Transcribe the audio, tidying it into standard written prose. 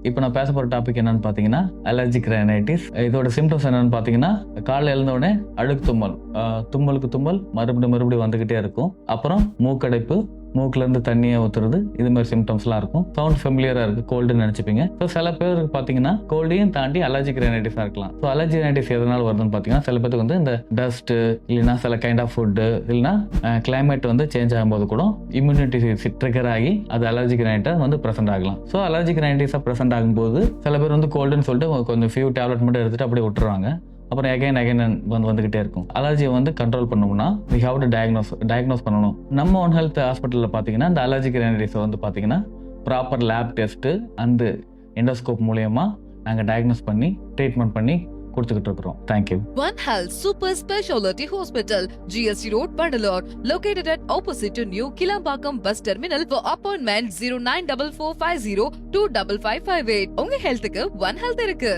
இப்போ நான் பேச போற டாபிக் என்னன்னு பாத்தீங்கன்னா அலர்ஜிக் ரைனைட்டிஸ். இதோட சிம்டம்ஸ் என்னன்னு பாத்தீங்கன்னா காலைல எழுந்த உடனே அழுக்கு தும்மல், தும்மலுக்கு தும்மல் மறுபடியும் வந்துகிட்டே இருக்கும். அப்புறம் மூக்கடைப்பு, மூக்குல இருந்து தண்ணியை ஊத்துறது, இது மாதிரி சிம்டம்ஸ்லாம் இருக்கும். சவுண்ட் ஃபெமிலியரா இருக்கு, கோல்டுன்னு நினைச்சுப்பீங்க. ஸோ சில பேருக்கு பாத்தீங்கன்னா கோல்டையும் தாண்டி அலர்ஜிக் ரைனைட்டிஸா இருக்கலாம். ஸோ அலர்ஜி ரைனைட்டிஸ் எதனால வருதுன்னு பாத்தீங்கன்னா சில பேருக்கு வந்து இந்த டஸ்ட் இல்லைன்னா சில கைண்ட் ஆஃப் ஃபுட்டு இல்லைன்னா கிளைமேட் வந்து சேஞ்ச் ஆகும்போது கூட இம்யூனிட்டி ட்ரிகர் ஆகி அது அலர்ஜிக் ரைனைட்டா வந்து ப்ரெசென்ட் ஆகலாம். ஸோ அலர்ஜிக் ரைனைட்டிஸா ப்ரெசென்ட் ஆகும்போது சில பேர் வந்து கோல்டுன்னு சொல்லிட்டு கொஞ்சம் ஃபியூ டேப்லெட் மட்டும் எடுத்துட்டு அப்படியே விட்டுருவாங்க. அப்புறம் அகைன் வந்துகிட்டே இருக்கும். அலர்ஜியை வந்து கண்ட்ரோல் பண்ணணும்னா we have to diagnose பண்ணணும். நம்ம ஒன் ஹெல்த் ஹாஸ்பிட்டலில் பார்த்தீங்கன்னா இந்த அலர்ஜிக் ரைனைட்டிஸை வந்து பார்த்தீங்கன்னா proper lab test and endoscope மூலயமா நாங்கள் டயக்னோஸ் பண்ணி ட்ரீட்மெண்ட் பண்ணி கொடுத்துக்கிட்டு இருக்கிறோம். Thank you. One Health Super Speciality Hospital, GST Road, Vandalore, located at opposite to New Kilambakam Bus Terminal. For appointment 094450 25558. உங்க ஹெல்த்துக்கு One Health இருக்கு.